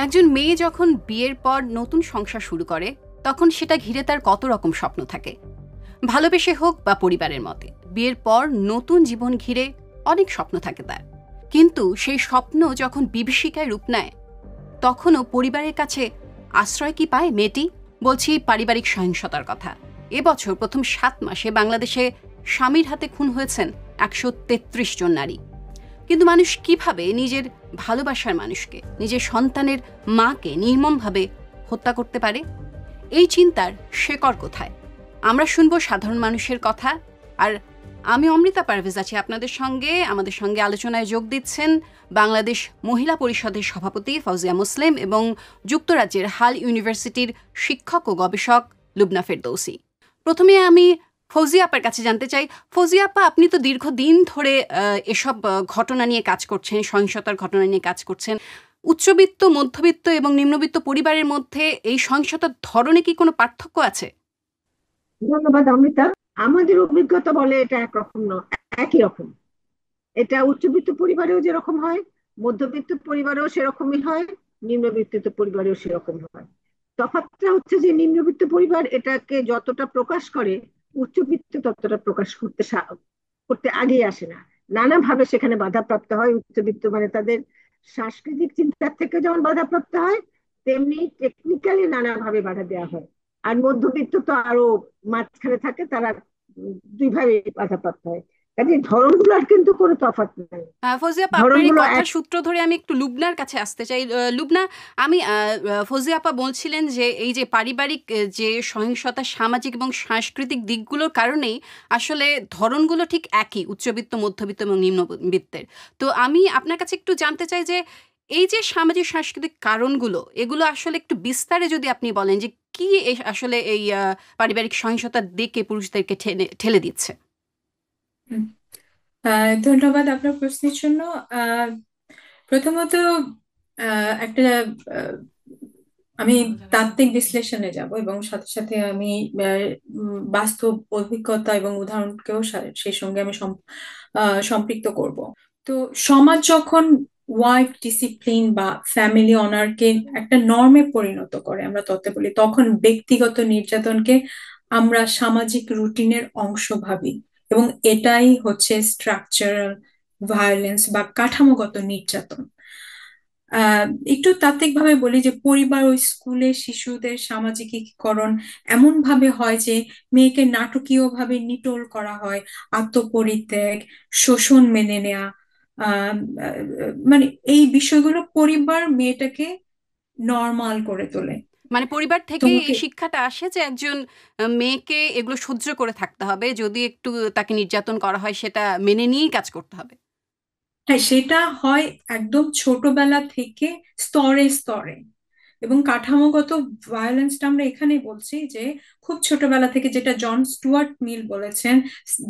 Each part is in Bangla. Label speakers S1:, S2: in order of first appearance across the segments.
S1: একজন মেয়ে যখন বিয়ের পর নতুন সংসার শুরু করে তখন সেটা ঘিরে তার কত রকম স্বপ্ন থাকে। ভালোবেসে হোক বা পরিবারের মতে, বিয়ের পর নতুন জীবন ঘিরে অনেক স্বপ্ন থাকে তার। কিন্তু সেই স্বপ্ন যখন বিভীষিকায় রূপ নেয়, তখনও পরিবারের কাছে আশ্রয় কি পায় মেয়েটি? বলছি পারিবারিক সহিংসতার কথা। এবছর প্রথম 7 মাসে বাংলাদেশে স্বামীর হাতে খুন হয়েছেন 133 জন নারী। কিন্তু মানুষ কিভাবে নিজের ভালোবাসার মানুষকে, নিজের সন্তানের মাকে নির্মমভাবে হত্যা করতে পারে? এই চিন্তার শেকড় কোথায়? আমরা শুনবো সাধারণ মানুষের কথা। আর আমি অমৃতা পারভেজ আছি আপনাদের সঙ্গে। আমাদের সঙ্গে আলোচনায় যোগ দিচ্ছেন বাংলাদেশ মহিলা পরিষদের সভাপতি ফাউজিয়া মুসলিম এবং যুক্তরাজ্যের হাল ইউনিভার্সিটির শিক্ষক ও গবেষক লুবনা ফেরদৌসী। প্রথমে আমি ফৌজিয়া আপার কাছে জানতে চাই, ফৌজিয়া আপা, আপনি তো দীর্ঘদিন ধরে এসব ঘটনা নিয়ে কাজ করছেন, সহিংসতার ঘটনা নিয়ে কাজ করছেন। উচ্চবিত্ত, মধ্যবিত্ত এবং নিম্নবিত্ত পরিবারের মধ্যে এই সহিংসতার ধরনে কি কোনো পার্থক্য আছে?
S2: ধন্যবাদ অমৃতা। আমাদের অভিজ্ঞতা বলে এটা একরকম নয়, একই রকম। এটা উচ্চবিত্ত পরিবারেও যেরকম হয়, মধ্যবিত্ত পরিবারেও সেরকমই হয়, নিম্নবিত্ত পরিবারেও সেরকম হয়। তফাৎটা হচ্ছে যে নিম্নবিত্ত পরিবার এটাকে যতটা প্রকাশ করে, উচ্চবিত্ত ততটা প্রকাশ করতে আগে আসে না। নানাভাবে সেখানে বাধাপ্রাপ্ত হয়। উচ্চবিত্ত মানে তাদের সাংস্কৃতিক চিন্তার থেকে যেমন বাধাপ্রাপ্ত হয়, তেমনি টেকনিক্যালি নানাভাবে বাধা দেওয়া হয়। আর মধ্যবিত্ত তো আরো মাঝখানে থাকে, তারা দুইভাবে বাধাপ্রাপ্ত হয়। কাজে ধরনগুলোর কিন্তু কোনো তফাৎ নাই,
S1: ফৌজিয়া আপা, আপনার এই
S2: ধরনগুলো
S1: কথার
S2: এক।
S1: সূত্র ধরে আমি একটু লুবনার কাছে আসতে চাই। লুবনা, আমি ফৌজিয়া আপা বলছিলেন যে এই যে পারিবারিক যে সহিংসতা, সামাজিক এবং সাংস্কৃতিক দিকগুলোর কারণেই আসলে ধরনগুলো ঠিক একই, উচ্চবিত্ত, মধ্যবিত্ত এবং নিম্নবিত্তের। তো আমি আপনার কাছে একটু জানতে চাই যে এই যে সামাজিক সাংস্কৃতিক কারণগুলো, এগুলো আসলে একটু বিস্তারে যদি আপনি বলেন যে কি আসলে এই পারিবারিক সহিংসতার দিকে পুরুষদেরকে ঠেলে দিচ্ছে।
S3: হুম। ধন্যবাদ আপনার প্রশ্নের জন্য। আহ, প্রথমত একটা আহ, আমি তাত্ত্বিক বিশ্লেষণে যাব এবং সাথে সাথে আমি বাস্তব অভিজ্ঞতা এবং উদাহরণকেও সেই সঙ্গে আমি সম্পৃক্ত করব। তো সমাজ যখন ওয়াইফ ডিসিপ্লিন বা ফ্যামিলি অনারকে একটা নর্মে পরিণত করে, আমরা তত্ত্বে বলি, তখন ব্যক্তিগত নির্যাতনকে আমরা সামাজিক রুটিনের অংশ ভাবি এবং এটাই হচ্ছে স্ট্রাকচারাল ভায়োলেন্স বা কাঠামোগত নির্যাতন। আহ একটু তাত্ত্বিকভাবে বলি যে পরিবার ও স্কুলে শিশুদের সামাজিকীকরণ এমন ভাবে হয় যে মেয়েকে নাটকীয়ভাবে নিটোল করা হয়, আত্মপরিত্যাগ, শোষণ মেনে নেওয়া। আহ মানে এই বিষয়গুলো পরিবার মেয়েটাকে নর্মাল করে তোলে।
S1: মানে পরিবার থেকে
S3: তোমাকে
S1: এই শিক্ষাটা আসে যে একজন মেয়েকে এগুলো সহ্য করে থাকতে হবে, যদি একটু তাকে নির্যাতন করা হয় সেটা মেনে নিয়েই কাজ করতে হবে।
S3: হ্যাঁ, সেটা হয় একদম ছোটবেলা থেকে, স্তরে স্তরে। এবং কাঠামোগত ভায়োলেন্সটা আমরা এখানে বলছি যে খুব ছোটবেলা থেকে, যেটা জন স্টুয়ার্ট মিল বলেছেন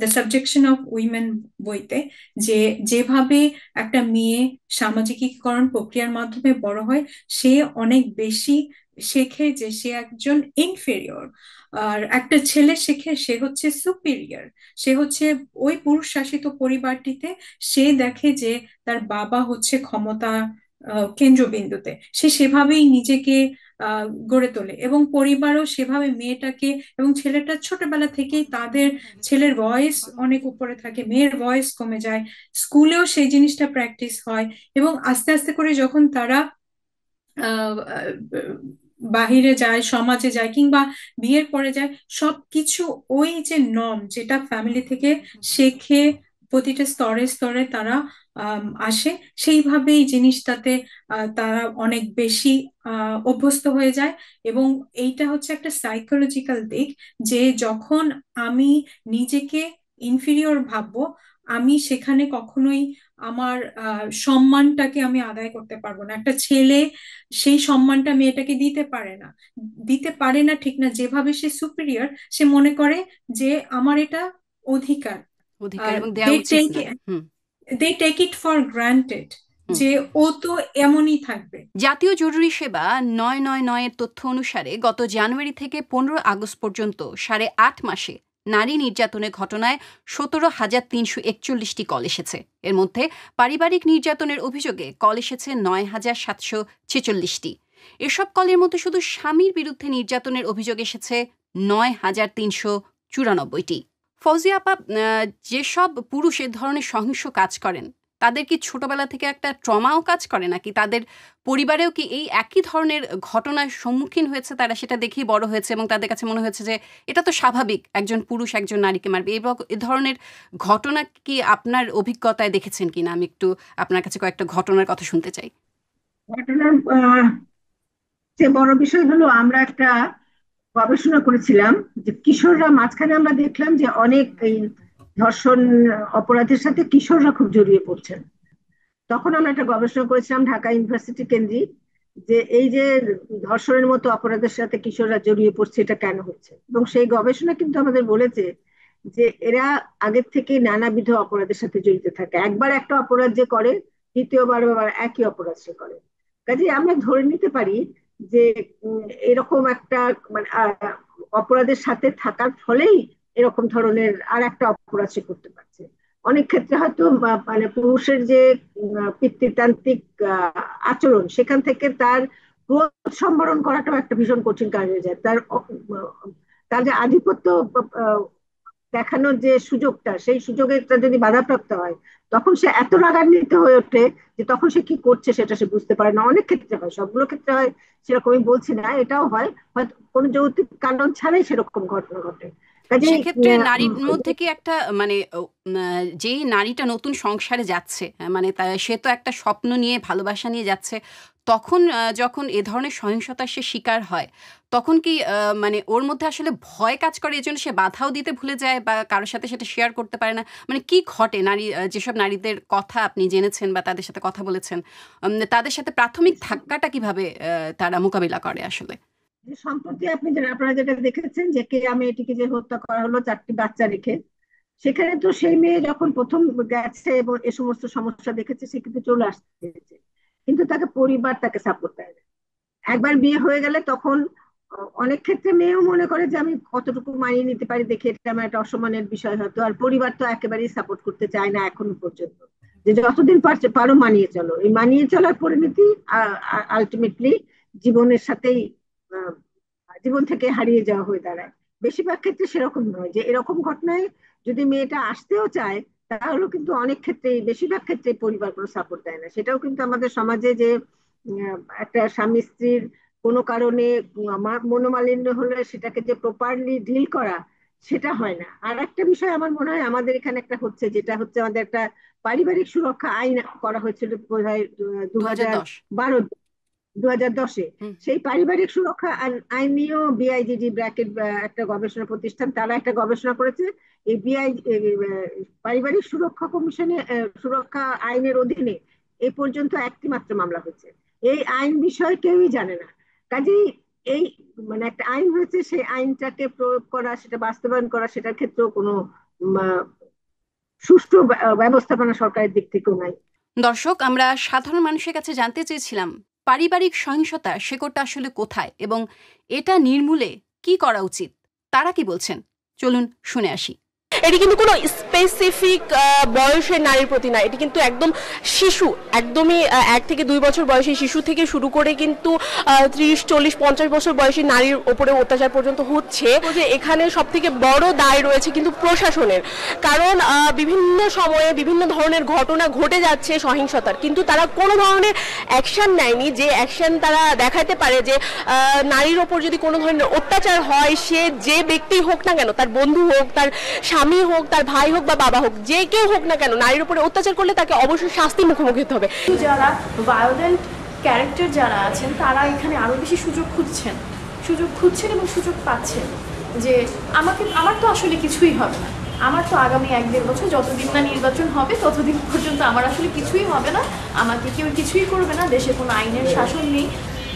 S3: দ্য সাবজেকশন অফ উইমেন বইতে, যে যেভাবে একটা মেয়ে সামাজিকীকরণ প্রক্রিয়ার মাধ্যমে বড় হয়, সে অনেক বেশি শেখে যে সে একজন ইনফেরিয়র। আর একটা ছেলে শেখে সে হচ্ছে সুপিরিয়র। সে হচ্ছে ওই পুরুষ শাসিত পরিবারটিতে সে দেখে যে তার বাবা হচ্ছে ক্ষমতা কেন্দ্রবিন্দুতে, সে সেভাবেই নিজেকে গড়ে তোলে এবং পরিবারও সেভাবে মেয়েটাকে, এবং ছেলেটা ছোটবেলা থেকেই তাদের, ছেলের ভয়েস অনেক উপরে থাকে, মেয়ের ভয়েস কমে যায়। স্কুলেও সেই জিনিসটা প্র্যাকটিস হয় এবং আস্তে আস্তে করে যখন তারা আহ, আহ, বাহিরে যায়, সমাজে যায় কিংবা বিয়ের পরে যায়, সবকিছু ওই যে নর্ম যেটা ফ্যামিলি থেকে শেখে, প্রতিটা স্তরে স্তরে তারা আসে, সেইভাবেই জিনিসটাতে তারা অনেক বেশি অভ্যস্ত হয়ে যায়। এবং এইটা হচ্ছে একটা সাইকোলজিক্যাল দিক, যে যখন আমি নিজেকে ইনফিরিয়র ভাববো, আমি সেখানে কখনোই আমার সম্মানটাকে আমি আদায় করতে পারবো না। একটা ছেলে সেই সম্মানটা মেয়েটাকে দিতে পারে না। দিতে পারে না ঠিক না, যেভাবে সে সুপিরিয়র, সে মনে করে যে আমার এটা অধিকার।
S1: অধিকার এবং দেওয়া
S3: দে
S1: উচিত
S3: টেক
S1: না। Hmm.
S3: They take it for granted,
S1: hmm.
S3: যে ও তো এমনই থাকবে।
S1: জাতীয় জরুরি সেবা 999 এর তথ্য অনুসারে গত জানুয়ারি থেকে 15 আগস্ট পর্যন্ত 8.5 মাসে নারী নির্যাতনের ঘটনায় 17,341টি কল এসেছে। এর মধ্যে পারিবারিক নির্যাতনের অভিযোগে কল এসেছে 9,746টি। এসব কলের মধ্যে শুধু স্বামীর বিরুদ্ধে নির্যাতনের অভিযোগ এসেছে 9,394টি। ফৌজিয়া আপা, যেসব পুরুষ এ ধরনের সহিংস কাজ করেন তাদের কি ছোটবেলা থেকে একটা ট্রমাও কাজ করে, নাকি তাদের পরিবারেও কি এই একই ধরনের ঘটনার সম্মুখীন হয়েছে, তারা সেটা দেখেই বড় হয়েছে এবং তাদের কাছে মনে হয়েছে যে এটা তো স্বাভাবিক, একজন পুরুষ একজন নারীকে মারবে? এ ধরনের ঘটনা কি আপনার অভিজ্ঞতায় দেখেছেন কিনা? আমি একটু আপনার কাছে কয়েকটা ঘটনার কথা শুনতে চাই।
S2: ঘটনার যে বড় বিষয় হলো, আমরা একটা গবেষণা করেছিলাম যে কিশোররা, মাঝখানে আমরা দেখলাম যে অনেক এই ধর্ষণ অপরাধের সাথে কিশোররা খুব জড়িয়ে পড়ছেন। তখন আমরা একটা গবেষণা করেছিলাম ঢাকা ইউনিভার্সিটি কেন্দ্রিক, যে এই যে ধর্ষণের মতো অপরাধের সাথে কিশোররা জড়িয়ে পড়ছে, এটা কেন হচ্ছে। এবং সেই গবেষণা কিন্তু আমাদের বলেছে যে এরা আগের থেকে নানাবিধ অপরাধের সাথে জড়িত থাকে। একবার একটা অপরাধ যে করে, দ্বিতীয়বার আবার একই অপরাধ সে করে। কাজে আমরা ধরে নিতে পারি যে এরকম একটা মানে অপরাধের সাথে থাকার ফলেই এরকম ধরনের আর একটা অপরাধ সে করতে পারছে। অনেক ক্ষেত্রে হয়তো মানে পুরুষের যে পিতৃতান্ত্রিক আচরণ, সেখান থেকে তার ক্রোধ সম্বরণ করাটাও একটা ভীষণ কঠিন কাজ হয়ে যায়। তার যে আধিপত্য দেখানোর যে সুযোগটা, সেই সুযোগেরটা যদি বাধাপ্রাপ্ত হয়, তখন সে এত রাগান্বিত হয়ে ওঠে যে তখন সে কি করছে সেটা সে বুঝতে পারে না। অনেক ক্ষেত্রে হয়, সবগুলো ক্ষেত্রে হয় সেরকমই বলছি না, এটাও হয়, হয়তো কোনো যৌক্তিক কারণ ছাড়াই সেরকম ঘটনা ঘটে। কাজেই
S1: সেক্ষেত্রে নারীর মধ্যে কি একটা মানে যেই নারীটা নতুন সংসারে যাচ্ছে, মানে সে তো একটা স্বপ্ন নিয়ে, ভালোবাসা নিয়ে যাচ্ছে, তখন যখন এ ধরনের সহিংসতার সে শিকার হয়, তখন কি মানে ওর মধ্যে আসলে ভয় কাজ করে, এজন্য সে বাধাও দিতে ভুলে যায় বা কারোর সাথে সেটা শেয়ার করতে পারে না? মানে কি ঘটে নারী, যেসব নারীদের কথা আপনি জেনেছেন বা তাদের সাথে কথা বলেছেন, তাদের সাথে প্রাথমিক ধাক্কাটা কিভাবে তারা মোকাবিলা করে আসলে?
S2: সম্প্রতি আপনারা যেটা দেখেছেন যে কে মেয়েটিকে যে হত্যা করা হলো 4টি বাচ্চা রেখে, সেখানে তো সেই মেয়ে যখন প্রথম গেছে এবং এ সমস্ত সমস্যা দেখেছে, সে কিন্তু চলে আসতে, কিন্তু তাকে পরিবার তাকে সাপোর্ট দেয় না। একবার বিয়ে হয়ে গেলে তখন অনেক ক্ষেত্রে মেয়েও মনে করে যে আমি কতটুকু মানিয়ে নিতে পারি, দেখে এটা আমার একটা অসম্মানের বিষয় হয়তো। আর পরিবার তো একেবারেই সাপোর্ট করতে চায় না এখনো পর্যন্ত, যে যতদিন পারো মানিয়ে চলো। এই মানিয়ে চলার পরিণতি আলটিমেটলি জীবনের সাথেই আহ, জীবন থেকে হারিয়ে যাওয়া হয়ে দাঁড়ায়। বেশিরভাগ ক্ষেত্রে সেরকম নয়, যে এরকম ঘটনায় যদি মেয়েটা আসতেও চায়, তাহলেও কিন্তু অনেক ক্ষেত্রেই, বেশিরভাগ ক্ষেত্রে পরিবার কোনো সাপোর্ট দেয় না। সেটাও কিন্তু আমাদের সমাজে যে একটা স্বামী স্ত্রীর কোনো কারণে আমার মনোমালিন্য হলে সেটাকে যে প্রপারলি ডিল করা, সেটা হয় না। আর একটা বিষয় আমার মনে হয় আমাদের এখানে একটা হচ্ছে, যেটা হচ্ছে আমাদের একটা পারিবারিক সুরক্ষা আইন করা হয়েছিল বোধহয়
S1: 2010।
S2: 2012, 2010-এ।
S1: হুম।
S2: সেই পারিবারিক সুরক্ষা আইন নিয়েও বিআইজিডি ব্র্যাকেট একটা গবেষণা প্রতিষ্ঠান, তারা একটা গবেষণা করেছে। এই পারিবারিক সুরক্ষা কমিশনে, সুরক্ষা আইনের অধীনে এ পর্যন্ত একটি মাত্র মামলা হয়েছে। এই আইন বিষয়ে কেউই জানে না। কাজেই এই মানে একটা আইন হয়েছে, সেই আইনটাকে প্রয়োগ করা, সেটা বাস্তবায়ন করা, সেটার ক্ষেত্রেও কোনো উম, আহ, সুষ্ঠু ব্যবস্থাপনা সরকারের দিক থেকেও নাই।
S1: দর্শক, আমরা সাধারণ মানুষের কাছে জানতে চেয়েছিলাম পারিবারিক সহিংসতা শেকড়টা আসলে কোথায় এবং এটা নির্মূলে কি করা উচিত। তারা কি বলছেন, চলুন শুনে আসি।
S4: এটি কিন্তু কোনো স্পেসিফিক বয়সের নারীর প্রতি না, এটি কিন্তু একদম শিশু, একদমই 1 থেকে 2 বছর বয়সী শিশু থেকে শুরু করে কিন্তু 30, 40, 50 বছর বয়সী নারীর ওপরে অত্যাচার পর্যন্ত হচ্ছে। যে এখানে সব থেকে বড় দায় রয়েছে কিন্তু প্রশাসনের, কারণ বিভিন্ন সময়ে বিভিন্ন ধরনের ঘটনা ঘটে যাচ্ছে সহিংসতার, কিন্তু তারা কোনো ধরনের অ্যাকশন নেয়নি, যে অ্যাকশন তারা দেখাতে পারে যে নারীর ওপর যদি কোনো ধরনের অত্যাচার হয়, সে যে ব্যক্তি হোক না কেন, তার বন্ধু হোক, তার স্বামী হোক, তার ভাই হোক বা বাবা হোক, যে কেউ হোক না কেন, নারীর উপরে অত্যাচার করলে তাকে অবশ্যই শাস্তির মুখোমুখি হতে হবে।
S5: যারা ভায়োলেন্ট ক্যারেক্টার যারা আছেন, তারা এখানে আরো বেশি সুযোগ খুঁজছেন এবং সুযোগ পাচ্ছেন যে আমার তো আসলে কিছুই হবে না, আমার তো আগামী 1-1.5 বছর যতদিন না নির্বাচন হবে ততদিন পর্যন্ত আমার আসলে কিছুই হবে না, আমাকে কেউ কিছুই করবে না, দেশে কোনো আইনের শাসন নেই।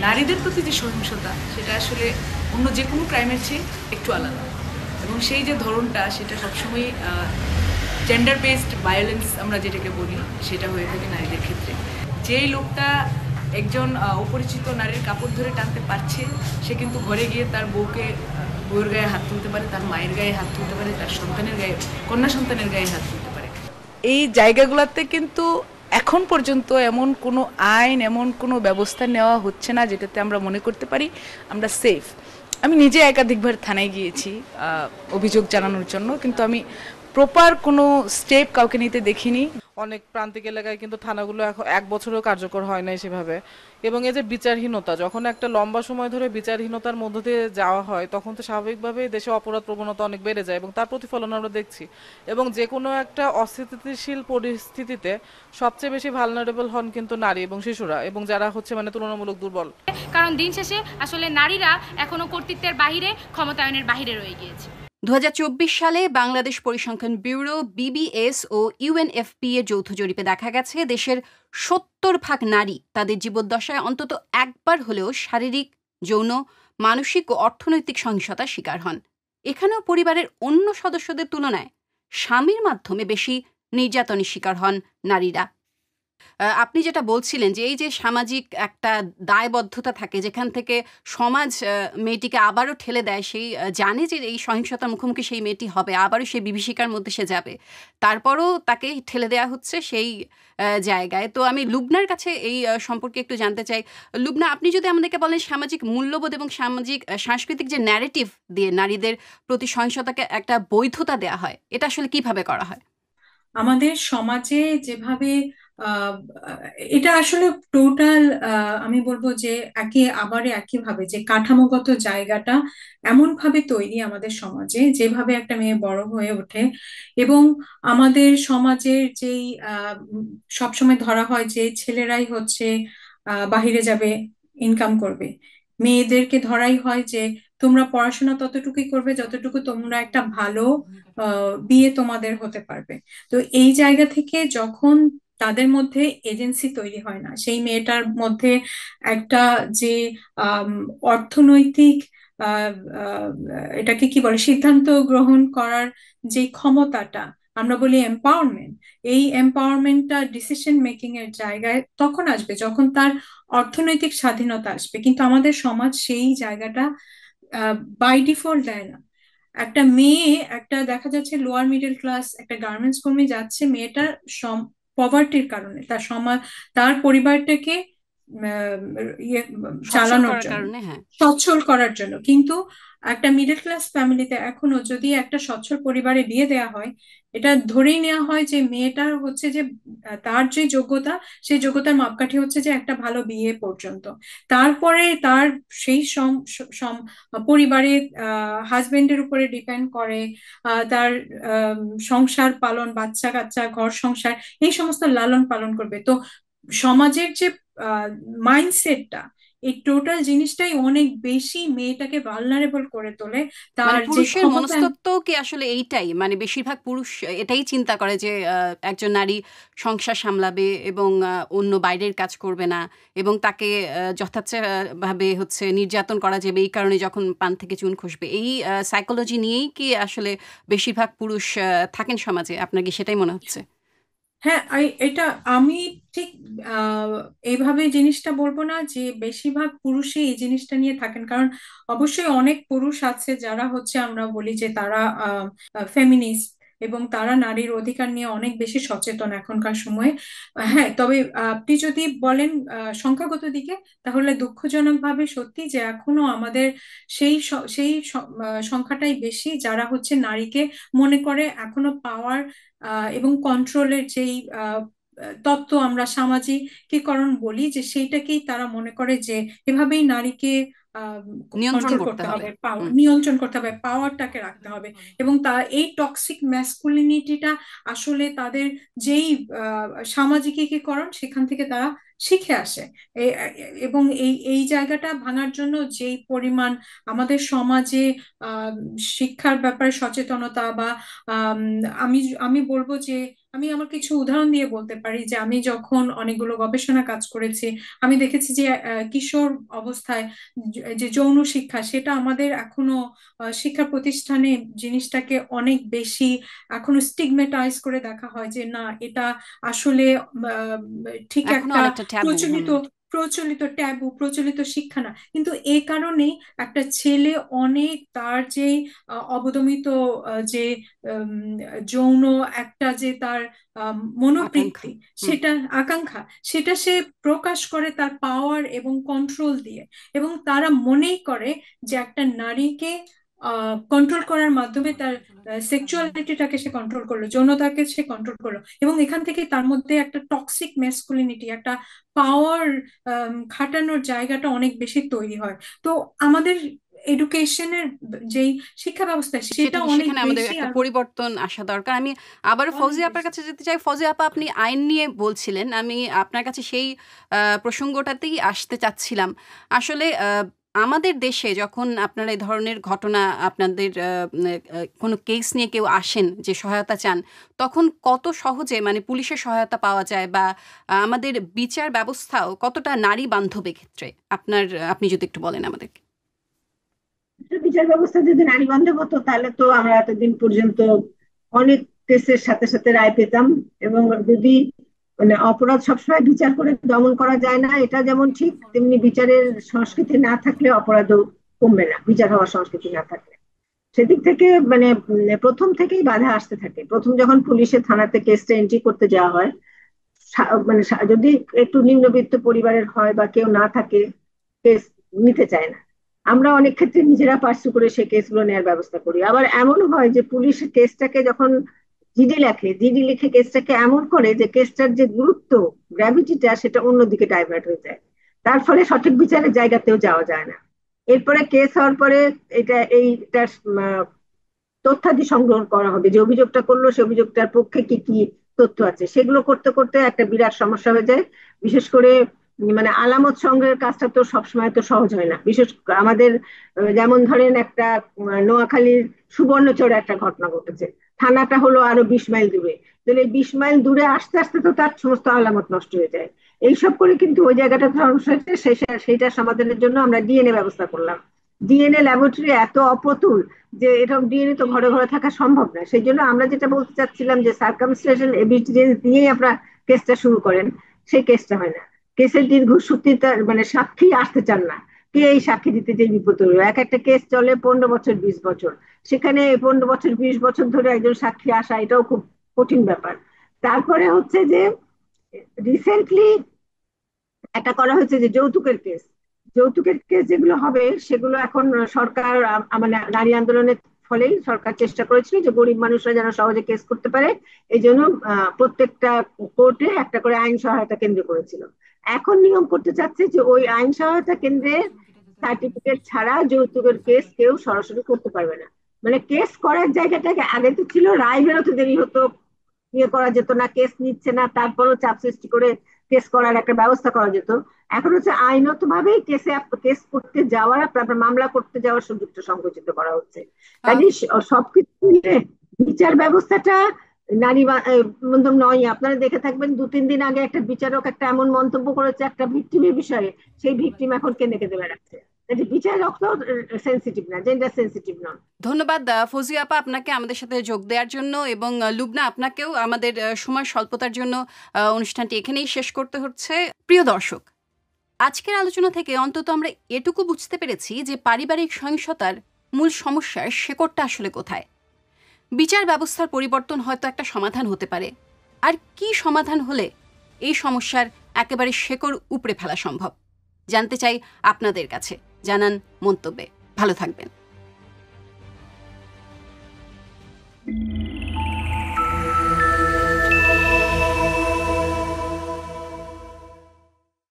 S6: নারীদের প্রতি যে সহিংসতা, সেটা আসলে অন্য যে কোনো ক্রাইমের চেয়ে একটু আলাদা, এবং সেই যে ধরনটা, সেটা সবসময় জেন্ডার বেসড ভায়োলেন্স আমরা যেটাকে বলি, সেটা হয়ে থাকে নারীদের ক্ষেত্রে। যেই লোকটা একজন অপরিচিত নারীর কাপড় ধরে টানতে পারছে, সে কিন্তু ঘরে গিয়ে তার বউকে বউয়ের গায়ে হাত তুলতে পারে, তার মায়ের গায়ে হাত তুলতে পারে, তার সন্তানের গায়ে, কন্যা সন্তানের গায়ে হাত তুলতে পারে। এই জায়গাগুলোতে কিন্তু এখন পর্যন্ত এমন কোনো আইন, এমন কোনো ব্যবস্থা নেওয়া হচ্ছে না যেটাতে আমরা মনে করতে পারি আমরা সেফ। আমি নিজে একাধিকবার থানায় গিয়েছি অভিযোগ জানানোর জন্য, কিন্তু আমি প্রপার কোনো স্টেপ কাউকে নিতে দেখিনি।
S7: অনেক প্রান্তিক এলাকায় কিন্তু থানাগুলো এখন 1 বছরও কার্যকর হয় নাই সেভাবে। এবং এই যে বিচারহীনতা, যখন একটা লম্বা সময় ধরে বিচারহীনতার মধ্য দিয়ে যাওয়া হয়, তখন তো স্বাভাবিকভাবে দেশে অপরাধ প্রবণতা অনেক বেড়ে যায় এবং তার প্রতিফলন আমরা দেখছি। এবং যে কোনো একটা অস্থিতিশীল পরিস্থিতিতে সবচেয়ে বেশি ভালনারেবল হন কিন্তু নারী এবং শিশুরা, এবং যারা হচ্ছে মানে তুলনামূলক দুর্বল।
S8: কারণ দিন শেষে আসলে নারীরা এখনো কর্তৃত্বের বাহিরে, ক্ষমতায়নের বাহিরে রয়ে গিয়েছে।
S1: 2024 সালে বাংলাদেশ পরিসংখ্যান ব্যুরো বিবিএস ও ইউএনএফপি এর যৌথ জরিপে দেখা গেছে দেশের 70% নারী তাদের জীবদ্দশায় অন্তত একবার হলেও শারীরিক, যৌন, মানসিক ও অর্থনৈতিক সহিংসতার শিকার হন। এখানেও পরিবারের অন্য সদস্যদের তুলনায় স্বামীর মাধ্যমে বেশি নির্যাতনের শিকার হন নারীরা। আপনি যেটা বলছিলেন যে এই যে সামাজিক একটা দায়বদ্ধতা থাকে যেখান থেকে সমাজ মেয়েটিকে আবারও ঠেলে দেয়, সেই জানে যে এই সহিংসতার মুখোমুখি সেই মেয়েটি হবে, আবারও সেই বিভীষিকার মধ্যে সে যাবে, তারপরও তাকে ঠেলে দেওয়া হচ্ছে সেই জায়গায়। তো আমি লুবনার কাছে এই সম্পর্কে একটু জানতে চাই। লুবনা, আপনি যদি আমাদেরকে বলেন সামাজিক মূল্যবোধ এবং সামাজিক সাংস্কৃতিক যে ন্যারেটিভ দিয়ে নারীদের প্রতি সহিংসতাকে একটা বৈধতা দেওয়া হয়, এটা আসলে কিভাবে করা হয়?
S3: আমাদের সমাজে যেভাবে এটা আসলে টোটাল, আমি বলবো যে একইভাবে যে কাঠামোগত জায়গাটা এমন ভাবে তৈরি আমাদের সমাজে, যেভাবে একটা মেয়ে বড় হয়ে ওঠে এবং আমাদের সমাজের যেই সবসময় ধরা হয় যে ছেলেরাই হচ্ছে বাহিরে যাবে, ইনকাম করবে, মেয়েদেরকে ধরাই হয় যে তোমরা পড়াশোনা ততটুকুই করবে যতটুকু তোমরা একটা ভালো বিয়ে তোমাদের হতে পারবে। তো এই জায়গা থেকে যখন তাদের মধ্যে এজেন্সি তৈরি হয় না, সেই মেয়েটার মধ্যে একটা যে অর্থনৈতিক আহ, আহ, এটাকে কি বলে, সিদ্ধান্ত গ্রহণ করার যে ক্ষমতাটা আমরা বলি এম্পাওয়ারমেন্ট, এই এম্পাওয়ারমেন্টটা ডিসিশন মেকিং এর জায়গায় তখন আসবে যখন তার অর্থনৈতিক স্বাধীনতা আসবে। কিন্তু আমাদের সমাজ সেই জায়গাটা বাই ডিফল্ট দেয় না। একটা মেয়ে, একটা দেখা যাচ্ছে লোয়ার মিডল ক্লাস একটা গার্মেন্টস কর্মী যাচ্ছে, মেয়েটার পভার্টির কারণে তার পরিবারটাকে চালানোর জন্য, সচ্ছল করার জন্য। কিন্তু একটা মিডল ক্লাস ফ্যামিলিতে এখনো যদি একটা সচ্ছল পরিবারে বিয়ে দেওয়া হয়, এটা ধরেই নেওয়া হয় যে মেয়েটার হচ্ছে যে তার যে যোগ্যতা, সেই যোগ্যতার মাপকাঠি হচ্ছে যে একটা ভালো বিয়ে পর্যন্ত। তারপরে তার সেই পরিবারে হাজবেন্ডের উপরে ডিপেন্ড করে, তার সংসার পালন, বাচ্চা কাচ্চা, ঘর সংসার, এই সমস্ত লালন পালন করবে। তো সমাজের যে মাইন্ডসেটটা, এই টোটাল জিনিসটাই অনেক বেশি মেয়েটাকে ভালনারেবল করে তোলে। তার যে
S1: পুরুষের মনস্তত্ত্ব কি আসলে এইটাই, মানে বেশিরভাগ পুরুষ এটাই চিন্তা করে যে একজন নারী সংসার সামলাবে এবং অন্য বাইরের কাজ করবে না, এবং তাকে যথাযথভাবে হচ্ছে নির্যাতন করা যাবে, এই কারণে যখন পান থেকে চুন খসবে, এই সাইকোলজি নিয়েই কি আসলে বেশিরভাগ পুরুষ থাকেন সমাজে? আপনার কি সেটাই মনে হচ্ছে?
S3: হ্যাঁ, এটা আমি ঠিক এইভাবে জিনিসটা বলবো না যে বেশিরভাগ পুরুষই এই জিনিসটা নিয়ে থাকেন, কারণ অবশ্যই অনেক পুরুষ আছে যারা হচ্ছে আমরা বলি যে তারা ফেমিনিস্ট এবং তারা নারীর অধিকার নিয়ে অনেক বেশি সচেতন এখনকার সময়ে। হ্যাঁ, তবে আপনি যদি বলেন সংখ্যাগত দিকে, তাহলে দুঃখজনকভাবে সত্যি যে এখনো আমাদের সেই সংখ্যাটাই বেশি যারা হচ্ছে নারীকে মনে করে এখনো পাওয়ার এবং কন্ট্রোলের যেই তত্ত্ব আমরা সামাজিকীকরণ বলি, যে সেইটাকেই তারা মনে করে যে এভাবেই নারীকে কন্ট্রোল করতে হবে, নিয়ন্ত্রণ করতে হবে, পাওয়ারটাকে রাখতে হবে। এবং এই টক্সিক ম্যাসকুলিনিটিটা আসলে তাদের যেই সামাজিকীকরণ, সেখান থেকে তারা শিখে আসে। এবং এই জায়গাটা ভাঙার জন্য যেই পরিমাণ আমাদের সমাজে শিক্ষার ব্যাপারে সচেতনতা, বা আমি বলবো যে আমি আমার কিছু উদাহরণ দিয়ে বলতে পারি যে আমি যখন অনেকগুলো গবেষণা কাজ করেছি, আমি দেখেছি যে কিশোর অবস্থায় যে যৌন শিক্ষা, সেটা আমাদের এখনো শিক্ষা প্রতিষ্ঠানে জিনিসটাকে অনেক বেশি এখনো স্টিগমেটাইজ করে দেখা হয় যে না, এটা আসলে ঠিক একটা প্রচলিত ট্যাবু, প্রচলিত শিক্ষা না, কিন্তু এই কারণেই একটা ছেলে অনেক তার যে অবদমিত যে যৌন একটা যে তার মনোবৃত্তি, সেটা আকাঙ্ক্ষা, সেটা সে প্রকাশ করে তার পাওয়ার এবং কন্ট্রোল দিয়ে। এবং তারা মনেই করে যে একটা নারীকে কন্ট্রোল করার মাধ্যমে তার সেক্সুয়ালিটিটাকে সে কন্ট্রোল করলো, যৌনতাকে সে কন্ট্রোল করলো, এবং এখান থেকে তার মধ্যে একটা টক্সিক ম্যাসকুলিনিটি, একটা পাওয়ার খাটানোর জায়গাটা অনেক বেশি তৈরি হয়। তো আমাদের এডুকেশনের যেই শিক্ষা ব্যবস্থা সেটা অনেক
S1: সেখানে আমাদের
S3: বেশি
S1: একটা পরিবর্তন আসা দরকার। আমি আবার ফৌজিয়া আপার কাছে যেতে চাই। ফৌজিয়া আপা, আপনি আইন নিয়ে বলছিলেন, আমি আপনার কাছে সেই প্রসঙ্গটাতেই আসতে চাচ্ছিলাম। আসলে আমাদের দেশে যখন আপনারা এই ধরনের ঘটনা, আপনাদের কোনো কেস নিয়ে কেউ আসেন যে সহায়তা চান, তখন কত সহজে মানে পুলিশের সহায়তা পাওয়া যায়, বা আমাদের বিচার ব্যবস্থাও কতটা নারী বান্ধব ক্ষেত্রে আপনি যদি একটু বলেন আমাদেরকে।
S2: বিচার ব্যবস্থা যদি নারী বান্ধব হতো তাহলে তো আমরা এতদিন পর্যন্ত অনেক কেসের সাথে সাথে রায় পেতাম। এবং যদি মানে অপরাধ সবসময় বিচার করে দমন করা যায় না, এটা যেমন ঠিক, তেমনি বিচারের সংস্কৃতি না থাকলে অপরাধও কমবে না, বিচার হওয়ার সংস্কৃতি না থাকলে। সেদিক থেকে মানে প্রথম থেকেই বাধা আসতে থাকে। প্রথম যখন পুলিশের থানাতে কেসটা এন্ট্রি করতে যাওয়া হয়, মানে যদি একটু নিম্নবিত্ত পরিবারের হয় বা কেউ না থাকে, কেস নিতে চায় না। আমরা অনেক ক্ষেত্রে নিজেরা পার্সু করে সেই কেসগুলো নেওয়ার ব্যবস্থা করি। আবার এমনও হয় যে পুলিশ কেসটাকে যখন জিডি লিখে কেসটাকে এমন করে যে কেসটার যে গুরুত্ব, গ্র্যাভিটিটা, সেটা অন্যদিকে ডাইভার্ট হয়ে যায়। তার ফলে সঠিক বিচারের জায়গাতেও যাওয়া যায় না। এরপরে কেস হওয়ার পরে এইটার তথ্যাদি সংগ্রহ করা হবে, যে অভিযোগটা করলো সে অভিযোগটার পক্ষে কি কি তথ্য আছে, সেগুলো করতে করতে একটা বিরাট সমস্যা হয়ে যায়। বিশেষ করে মানে আলামত সংগ্রহের কাজটা তো সবসময় তো সহজ হয় না। বিশেষ আমাদের যেমন ধরেন একটা নোয়াখালীর সুবর্ণচরে একটা ঘটনা ঘটেছে, থানাটা হলো আরো 20 মাইল দূরে। তাহলে 20 মাইল দূরে আসতে আসতে তো তার সমস্ত আলামত নষ্ট হয়ে যায়। এইসব করে কিন্তু ওই জায়গাটা সমস্যা হয়েছে, সেইটা সমাধানের জন্য আমরা ডিএনএ ব্যবস্থা করলাম। ডিএনএ ল্যাবরেটরি এত অপ্রতুল যে এরকম ডিএনএ তো ঘরে ঘরে থাকা সম্ভব না। সেই জন্য আমরা যেটা বলতে চাচ্ছিলাম যে সার্কামস্টেন্সিয়াল এভিডেন্স দিয়েই আপনারা কেসটা শুরু করেন, সেই কেসটা হয় না। কেসের দীর্ঘসূত্রিতা মানে সাক্ষী আসতে চান না, কে এই সাক্ষী দিতে যে বিপদ হলো। এক একটা কেস চলে 15 বছর 20 বছর, সেখানে 15 বছর 20 বছর ধরে একজন সাক্ষী আসা এটাও খুব কঠিন ব্যাপার। তারপরে হচ্ছে যে রিসেন্টলি এটা করা হয়েছে যে যৌতুকের কেস যেগুলো হবে সেগুলো এখন সরকার মানে নারী আন্দোলনের ফলেই সরকার চেষ্টা করেছিল যে গরিব মানুষরা যেন সহজে কেস করতে পারে, এই জন্য প্রত্যেকটা কোর্টে একটা করে আইন সহায়তা কেন্দ্র করেছিল। এখন নিয়ম করতে চাচ্ছে যে ওই আইন সহায়তা কেন্দ্রে সার্টিফিকেট ছাড়া যৌতুকের কেস কেউ সরাসরি করতে পারবে না। মানে কেস করার জায়গাটাকে আগে তো ছিল রায় বেরোতে দেরি হতো, ইয়ে করা যেত না, কেস নিচ্ছে না, তারপরও চাপ সৃষ্টি করে কেস করার একটা ব্যবস্থা করা যেত। এখন হচ্ছে আইনত ভাবেই কেস করতে যাওয়ার, তারপর মামলা করতে যাওয়ার সুযোগটা সংকুচিত করা হচ্ছে। কাজে সবকিছু মিলে বিচার ব্যবস্থাটা নারী বান্ধব নয়। আপনারা দেখে থাকবেন 2-3 দিন আগে একটা বিচারক একটা এমন মন্তব্য করেছে একটা ভিকটিমের বিষয়ে, সেই ভিকটিম এখন কেঁদে কেঁদে বেড়াচ্ছে। বিচারক তো সেন্সিটিভ না, জেন্ডার সেন্সিটিভ নন।
S1: ধন্যবাদ ফৌজিয়া আপা আপনাকে আমাদের সাথে যোগ দেওয়ার জন্য, এবং লুবনা আপনাকেও। আমাদের সময় স্বল্পতার জন্য অনুষ্ঠানটি এখানেই শেষ করতে হচ্ছে। প্রিয় দর্শক, আজকের আলোচনা থেকে অন্তত আমরা এটুকু বুঝতে পেরেছি যে পারিবারিক সহিংসতার মূল সমস্যার শেকড়টা আসলে কোথায়। বিচার ব্যবস্থার পরিবর্তন হয়তো একটা সমাধান হতে পারে, আর কি সমাধান হলে এই সমস্যার একেবারে শেকড় উপড়ে ফেলা সম্ভব, জানতে চাই আপনাদের কাছে। জানান মন্তব্যে। ভালো থাকবেন।